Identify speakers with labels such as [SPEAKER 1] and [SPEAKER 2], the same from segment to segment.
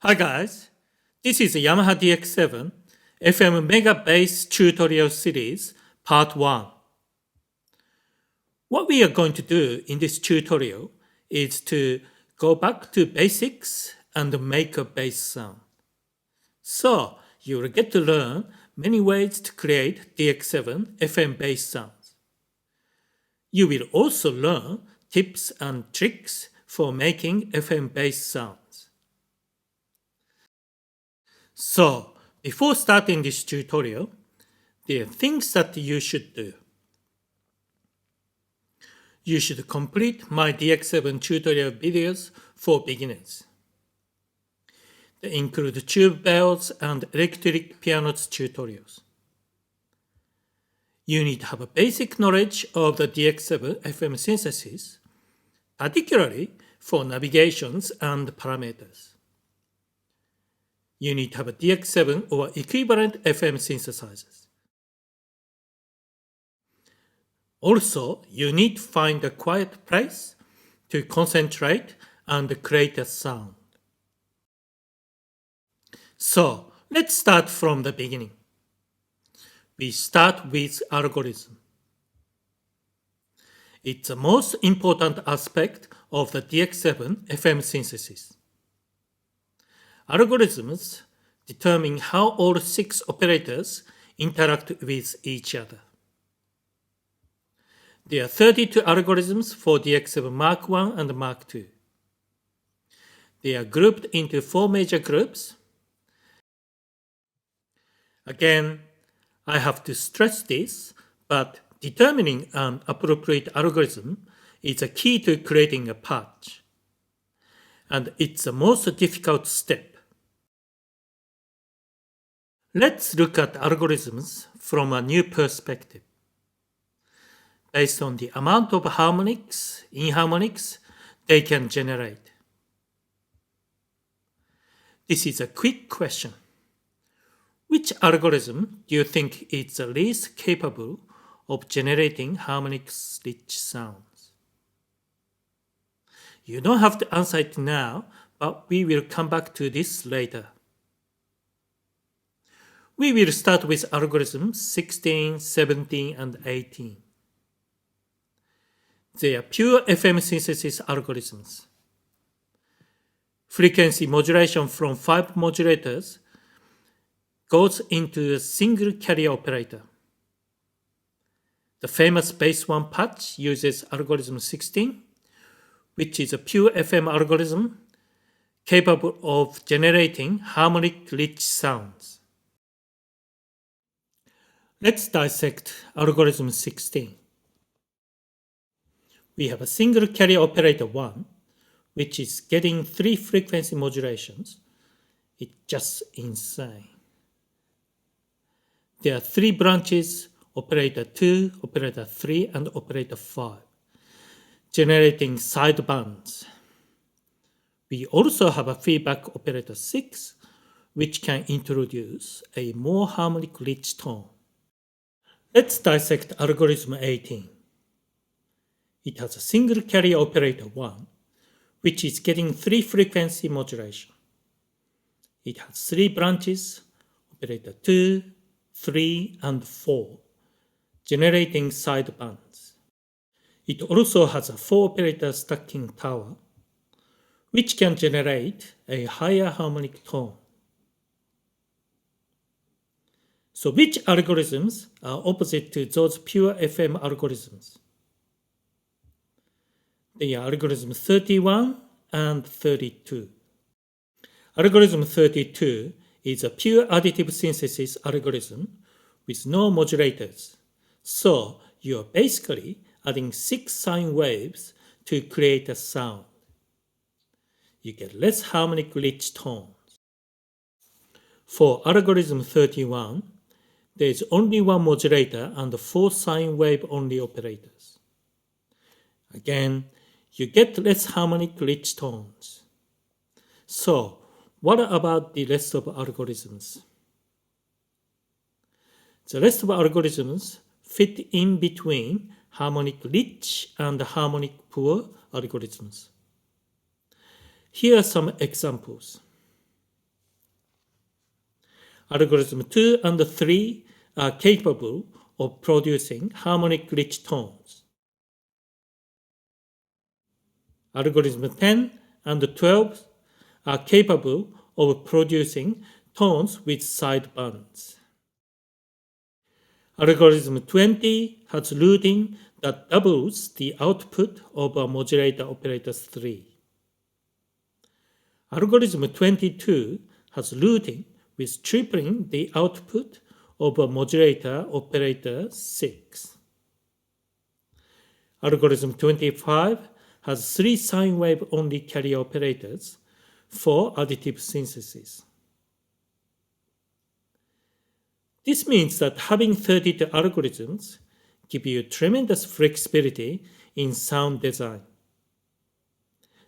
[SPEAKER 1] Hi guys, this is Yamaha DX7 FM Mega Bass Tutorial Series Part 1. What we are going to do in this tutorial is to go back to basics and make a bass sound. So you will get to learn many ways to create DX7 FM bass sounds. You will also learn tips and tricks for making FM bass sounds. So, before starting this tutorial, there are things that you should do. You should complete my DX7 tutorial videos for beginners. They include tube bells and electric pianos tutorials. You need to have a basic knowledge of the DX7 FM synthesis, particularly for navigations and parameters. You need to have a DX7 or equivalent FM synthesizers. Also, you need to find a quiet place to concentrate and create a sound. So, let's start from the beginning. We start with algorithm. It's the most important aspect of the DX7 FM synthesis. Algorithms determine how all 6 operators interact with each other. There are 32 algorithms for DX7 Mark I and Mark II. They are grouped into 4 major groups. Again, I have to stress this, but determining an appropriate algorithm is a key to creating a patch. And it's the most difficult step. Let's look at algorithms from a new perspective. Based on the amount of harmonics, inharmonics they can generate. This is a quick question. Which algorithm do you think is the least capable of generating harmonics-rich sounds? You don't have to answer it now, but we will come back to this later. We will start with algorithms 16, 17, and 18. They are pure FM synthesis algorithms. Frequency modulation from 5 modulators goes into a single carrier operator. The famous Bass1 patch uses algorithm 16, which is a pure FM algorithm capable of generating harmonic-rich sounds. Let's dissect algorithm 16. We have a single carrier operator 1, which is getting 3 frequency modulations. It's just insane. There are 3 branches, operator 2, operator 3, and operator 5, generating sidebands. We also have a feedback operator 6, which can introduce a more harmonic-rich tone. Let's dissect algorithm 18. It has a single carrier operator 1, which is getting 3 frequency modulation. It has 3 branches, operator 2, 3, and 4, generating sidebands. It also has a 4 operator stacking tower, which can generate a higher harmonic tone. So which algorithms are opposite to those pure FM algorithms? They are algorithm 31 and 32. Algorithm 32 is a pure additive synthesis algorithm with no modulators. So you're basically adding 6 sine waves to create a sound. You get less harmonic-rich tones. For algorithm 31, there is only 1 modulator and 4 sine wave-only operators. Again, you get less harmonic-rich tones. So, what about the rest of algorithms? The rest of algorithms fit in between harmonic-rich and harmonic-poor algorithms. Here are some examples. Algorithm 2 and 3 are capable of producing harmonic rich tones. Algorithm 10 and 12 are capable of producing tones with sidebands. Algorithm 20 has routing that doubles the output of a modulator operator 3. Algorithm 22 has routing with tripling the output of a modulator operator 6. Algorithm 25 has 3 sine wave only carrier operators for additive synthesis. This means that having 32 algorithms give you tremendous flexibility in sound design.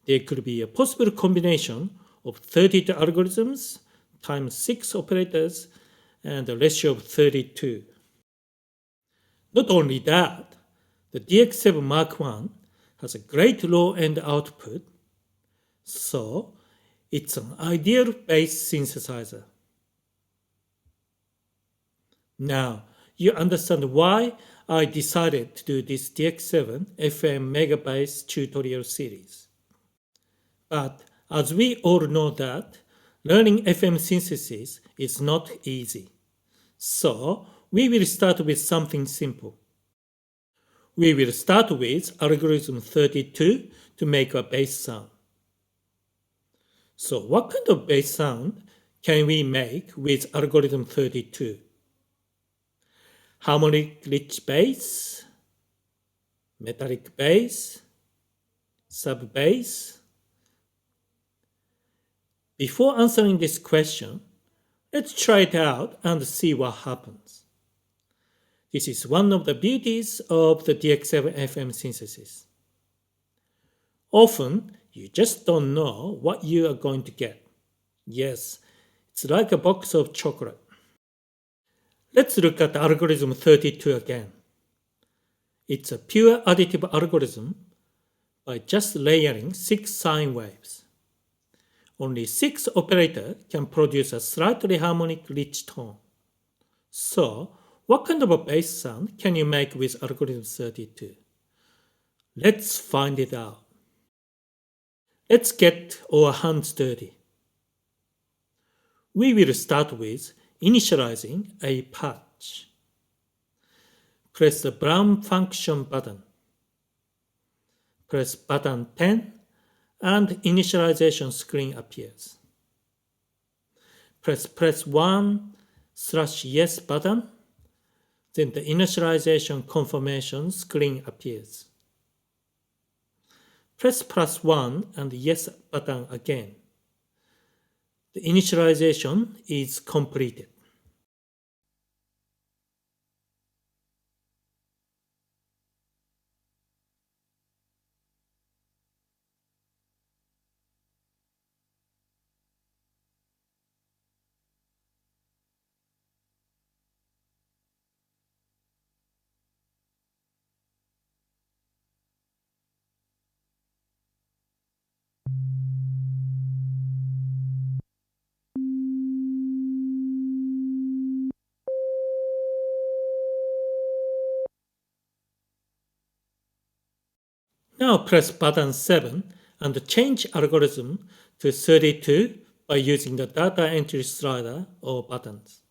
[SPEAKER 1] There could be a possible combination of 32 algorithms times 6 operators and a ratio of 32. Not only that, the DX7 Mark I has a great low-end output, so it's an ideal bass synthesizer. Now, you understand why I decided to do this DX7 FM Mega Bass tutorial series. But as we all know that, learning FM synthesis is not easy. So, we will start with something simple. We will start with algorithm 32 to make a bass sound. So, what kind of bass sound can we make with algorithm 32? Harmonic rich bass, metallic bass, sub bass. Before answering this question, let's try it out and see what happens. This is one of the beauties of the DX7 FM synthesis. Often, you just don't know what you are going to get. Yes, it's like a box of chocolate. Let's look at algorithm 32 again. It's a pure additive algorithm by just layering 6 sine waves. Only 6 operators can produce a slightly harmonic rich tone. So, what kind of a bass sound can you make with algorithm 32? Let's find it out. Let's get our hands dirty. We will start with initializing a patch. Press the brown function button. Press button 10 and initialization screen appears. Press 1/yes button, then the initialization confirmation screen appears. Press +1 and yes button again. The initialization is completed. Now press button 7 and change algorithm to 32 by using the data entry slider or buttons.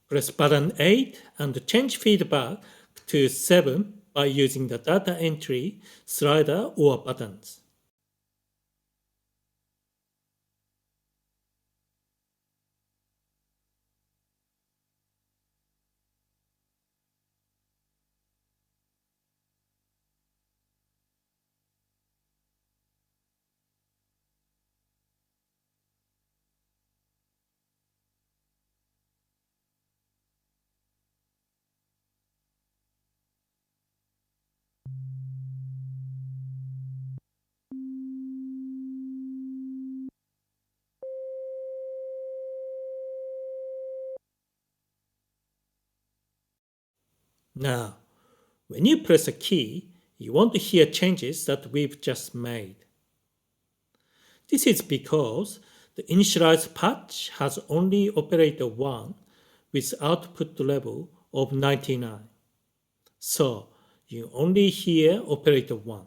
[SPEAKER 1] Press button 8 and change feedback to 7 by using the data entry slider or buttons. Now, when you press a key, you want to hear changes that we've just made. This is because the initialized patch has only operator 1 with output level of 99. So, you only hear operator 1.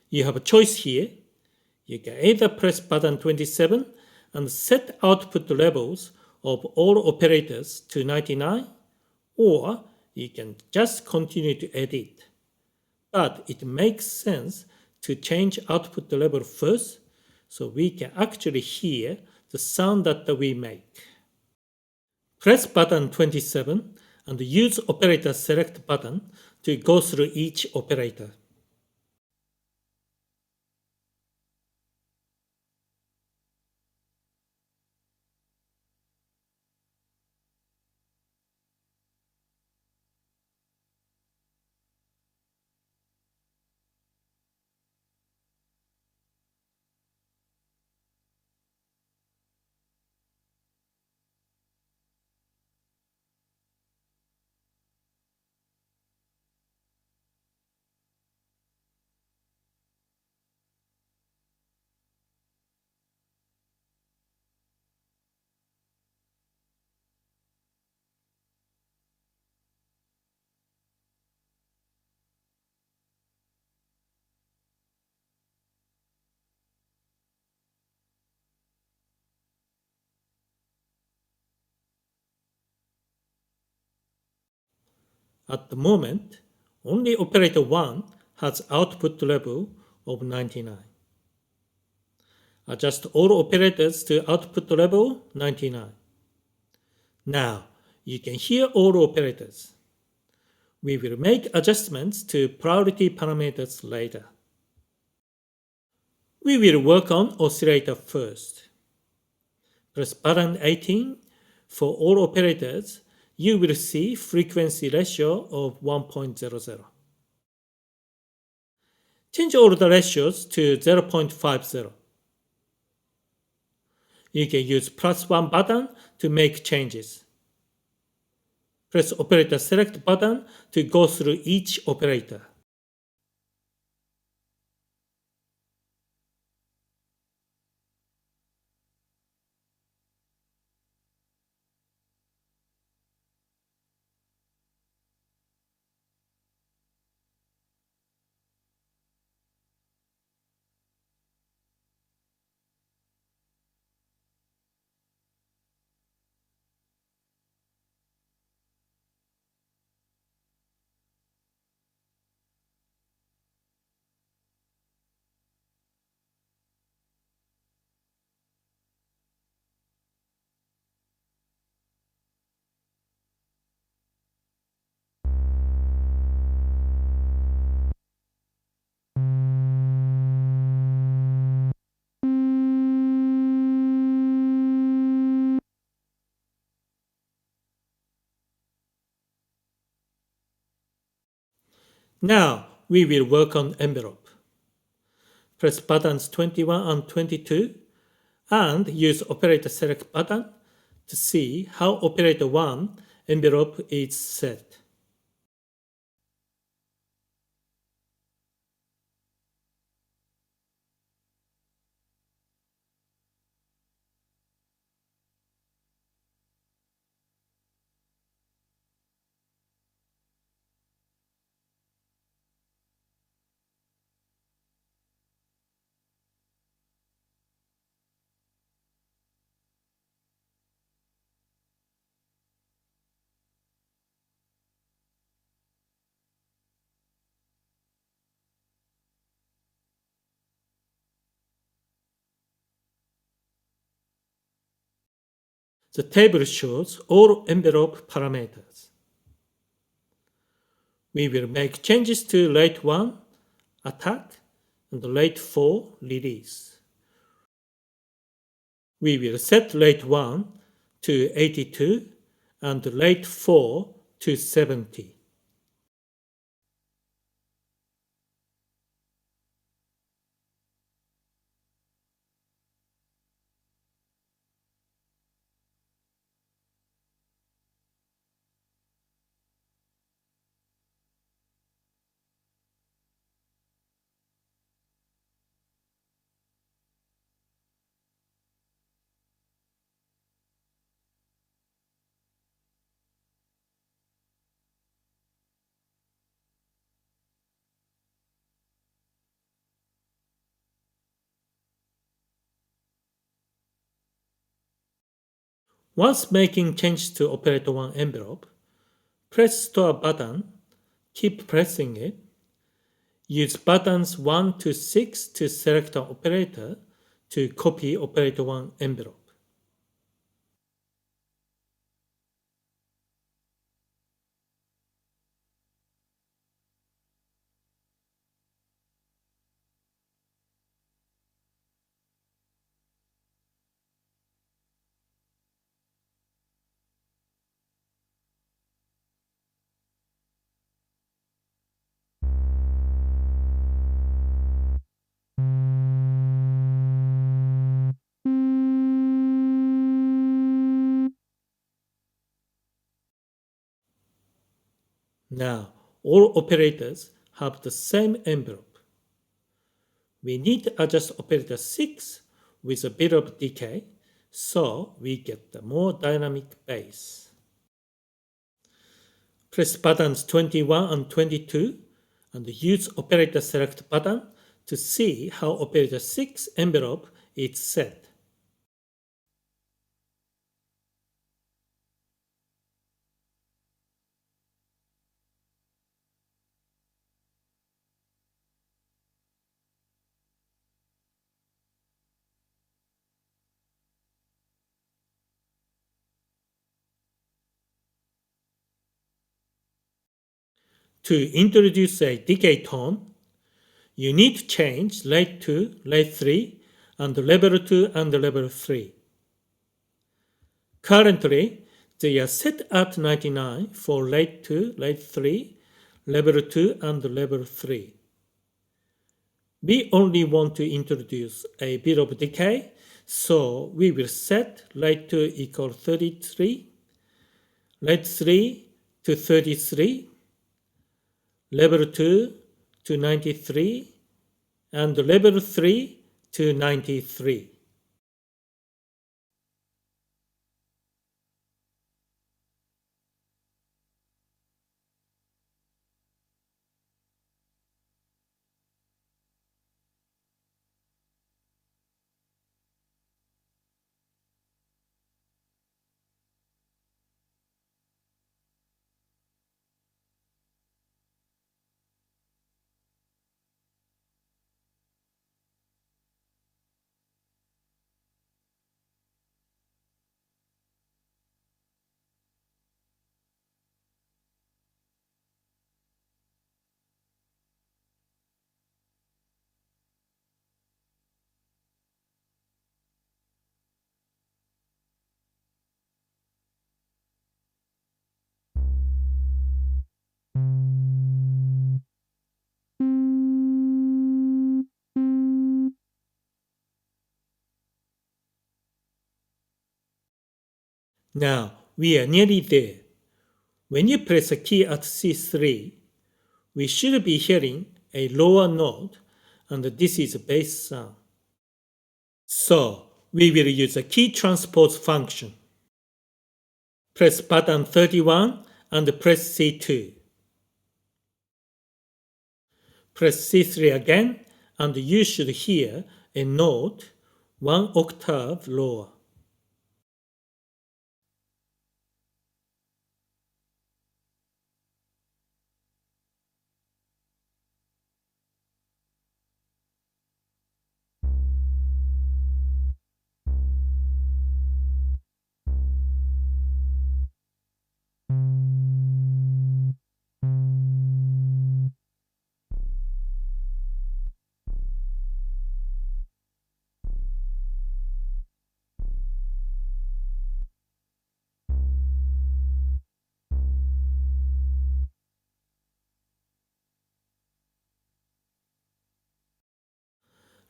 [SPEAKER 1] You have a choice here. You can either press button 27 and set output levels of all operators to 99, or you can just continue to edit. But it makes sense to change output level first so we can actually hear the sound that we make. Press button 27 and use operator select button to go through each operator. At the moment, only operator 1 has output level of 99. Adjust all operators to output level 99. Now, you can hear all operators. We will make adjustments to priority parameters later. We will work on oscillator first. Press button 18 for all operators. You will see frequency ratio of 1.00. Change all the ratios to 0.50. You can use +1 button to make changes. Press operator select button to go through each operator. Now we will work on envelope. Press buttons 21 and 22 and use operator select button to see how operator 1 envelope is set. The table shows all envelope parameters. We will make changes to rate 1, attack, and rate 4, release. We will set rate 1 to 82 and rate 4 to 70. Once making changes to operator 1 envelope, press Store button, keep pressing it. Use buttons 1 to 6 to select an operator to copy operator 1 envelope. Now, all operators have the same envelope. We need to adjust operator 6 with a bit of decay, so we get the more dynamic bass. Press buttons 21 and 22 and use operator select button to see how operator 6 envelope is set. To introduce a decay tone, you need to change rate 2, rate 3, and level 2 and level 3. Currently, they are set at 99 for rate 2, rate 3, level 2, and level 3. We only want to introduce a bit of decay, so we will set rate 2 equal 33, rate 3 to 33, level 2 to 93, and level 3 to 93. Now, we are nearly there. When you press a key at C3, we should be hearing a lower note, and this is a bass sound. So, we will use a key transpose function. Press button 31 and press C2. Press C3 again, and you should hear a note 1 octave lower.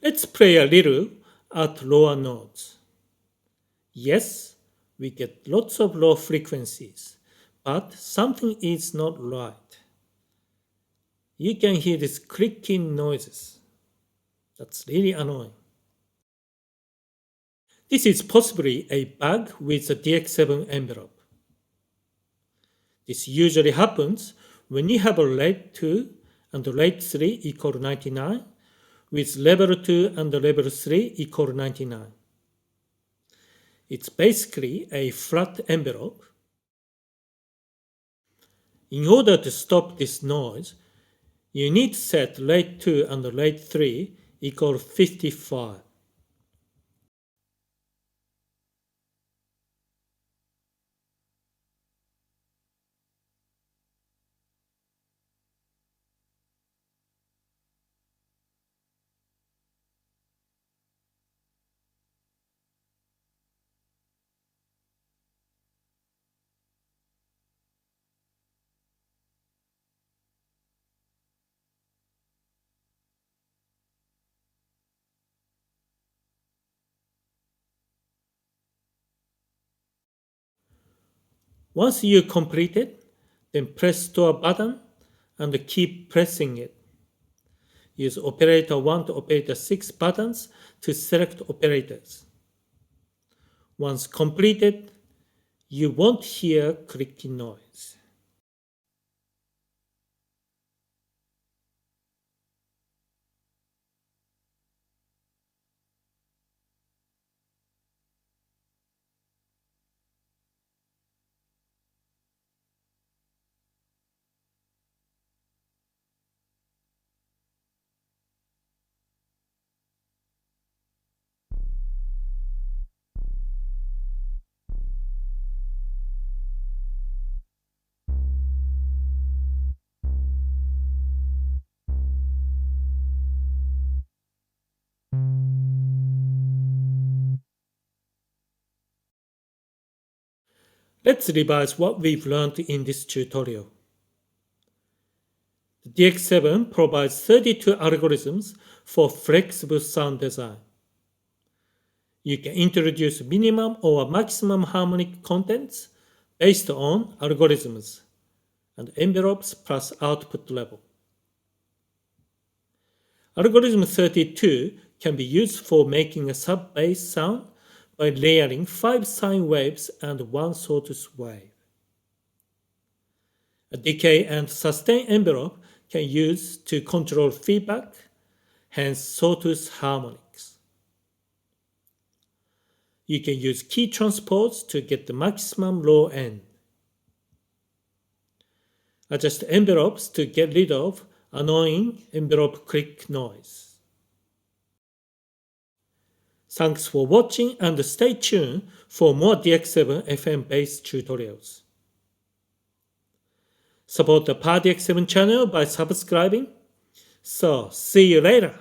[SPEAKER 1] Let's play a little at lower notes. Yes, we get lots of low frequencies, but something is not right. You can hear these clicking noises. That's really annoying. This is possibly a bug with the DX7 envelope. This usually happens when you have a rate 2 and rate 3 equal 99, with level 2 and level 3 equal 99. It's basically a flat envelope. In order to stop this noise, you need to set rate 2 and rate 3 equal 55. Once you complete it, then press Store button and keep pressing it. Use Operator 1 to Operator 6 buttons to select operators. Once completed, you won't hear clicking noise. Let's revise what we've learned in this tutorial. The DX7 provides 32 algorithms for flexible sound design. You can introduce minimum or maximum harmonic contents based on algorithms and envelopes plus output level. Algorithm 32 can be used for making a sub bass sound by layering 5 sine waves and 1 sawtooth wave. A decay and sustain envelope can use to control feedback, hence sawtooth harmonics. You can use key transpose to get the maximum low end. Adjust envelopes to get rid of annoying envelope click noise. Thanks for watching and stay tuned for more DX7 FM bass tutorials. Support the DX7 channel by subscribing. So, see you later.